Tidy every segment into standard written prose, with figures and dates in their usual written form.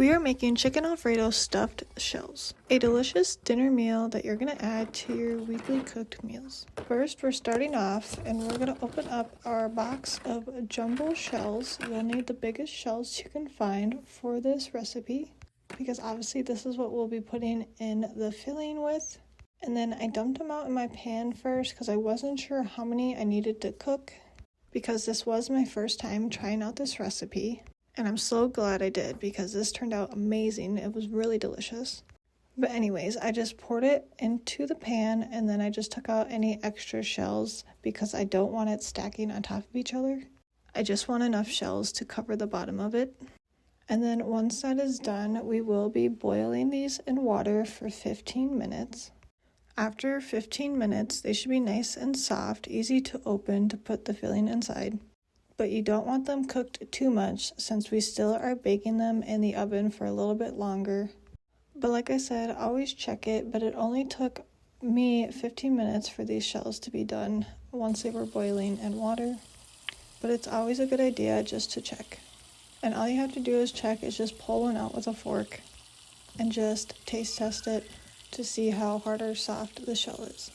We are making chicken Alfredo stuffed shells, a delicious dinner meal that you're going to add to your weekly cooked meals. First, we're starting off and we're going to open up our box of jumbo shells. You'll need the biggest shells you can find for this recipe because obviously this is what we'll be putting in the filling with. And then I dumped them out in my pan first because I wasn't sure how many I needed to cook because this was my first time trying out this recipe. And I'm so glad I did because this turned out amazing. It was really delicious. But anyways, I just poured it into the pan and then I just took out any extra shells because I don't want it stacking on top of each other. I just want enough shells to cover the bottom of it. And then once that is done, we will be boiling these in water for 15 minutes. After 15 minutes, they should be nice and soft, easy to open to put the filling inside. But you don't want them cooked too much since we still are baking them in the oven for a little bit longer. But like I said, always check it, but it only took me 15 minutes for these shells to be done once they were boiling in water. But it's always a good idea just to check. And all you have to do is check is just pull one out with a fork and just taste test it to see how hard or soft the shell is.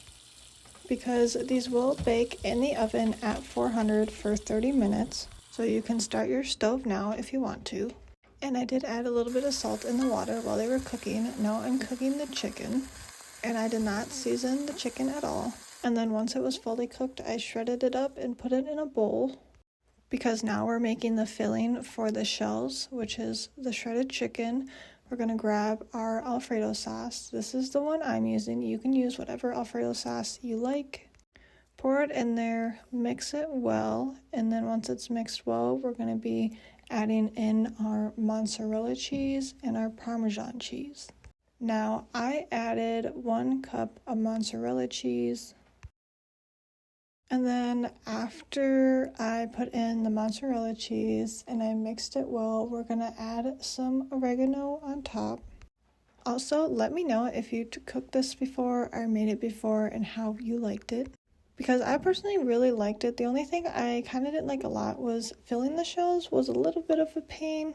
Because these will bake in the oven at 400 for 30 minutes. So you can start your stove now if you want to. And I did add a little bit of salt in the water while they were cooking. Now I'm cooking the chicken. And I did not season the chicken at all. And then once it was fully cooked, I shredded it up and put it in a bowl. Because now we're making the filling for the shells, which is the shredded chicken. We're going to grab our Alfredo sauce. This is the one I'm using. You can use whatever Alfredo sauce you like. Pour it in there, mix it well, and then once it's mixed well, we're going to be adding in our mozzarella cheese and our Parmesan cheese. Now, I added 1 cup of mozzarella cheese. And then after I put in the mozzarella cheese and I mixed it well, we're going to add some oregano on top. Also, let me know if you cooked this before or made it before and how you liked it. Because I personally really liked it. The only thing I kind of didn't like a lot was filling the shells was a little bit of a pain.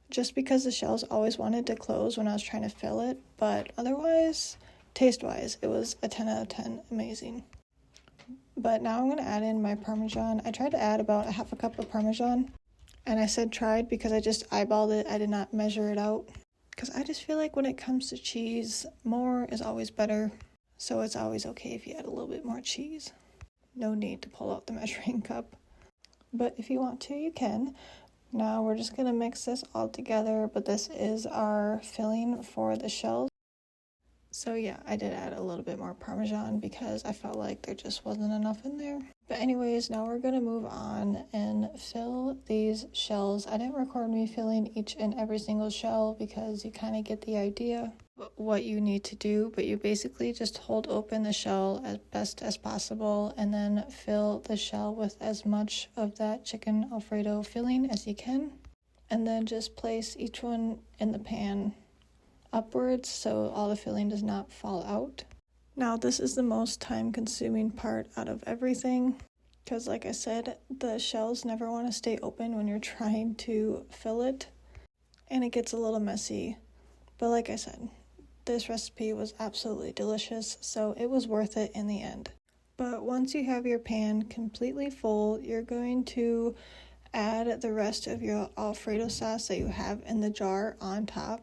Just because the shells always wanted to close when I was trying to fill it. But otherwise, taste-wise, it was a 10 out of 10 amazing. But now I'm going to add in my Parmesan. I tried to add about a half a cup of Parmesan. And I said tried because I just eyeballed it. I did not measure it out. Because I just feel like when it comes to cheese, more is always better. So it's always okay if you add a little bit more cheese. No need to pull out the measuring cup. But if you want to, you can. Now we're just going to mix this all together. But this is our filling for the shells. So yeah, I did add a little bit more Parmesan because I felt like there just wasn't enough in there. But anyways, now we're going to move on and fill these shells. I didn't record me filling each and every single shell because you kind of get the idea what you need to do. But you basically just hold open the shell as best as possible and then fill the shell with as much of that chicken Alfredo filling as you can. And then just place each one in the pan upwards so all the filling does not fall out. Now this is the most time consuming part out of everything because like I said, the shells never want to stay open when you're trying to fill it and it gets a little messy. But like I said, this recipe was absolutely delicious, so it was worth it in the end. But once you have your pan completely full, you're going to add the rest of your Alfredo sauce that you have in the jar on top.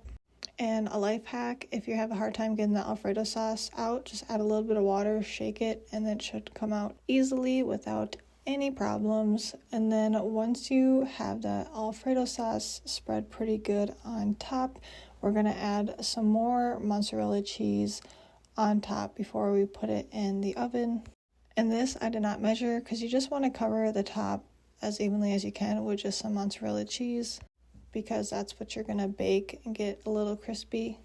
And a life hack, if you have a hard time getting the Alfredo sauce out, just add a little bit of water, shake it, and it should come out easily without any problems. And then once you have the Alfredo sauce spread pretty good on top, we're going to add some more mozzarella cheese on top before we put it in the oven. And this I did not measure because you just want to cover the top as evenly as you can with just some mozzarella cheese, because that's what you're going to bake and get a little crispy.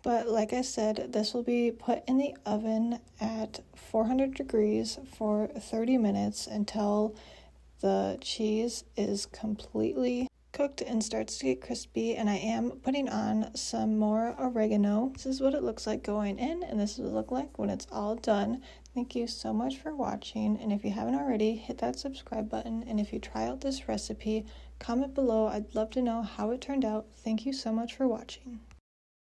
But like I said, this will be put in the oven at 400 degrees for 30 minutes until the cheese is completely cooked and starts to get crispy. And I am putting on some more oregano. This is what it looks like going in, and this is what it looks like when it's all done. Thank you so much for watching, and if you haven't already, hit that subscribe button, and if you try out this recipe, Comment below, I'd love to know how it turned out. Thank you so much for watching.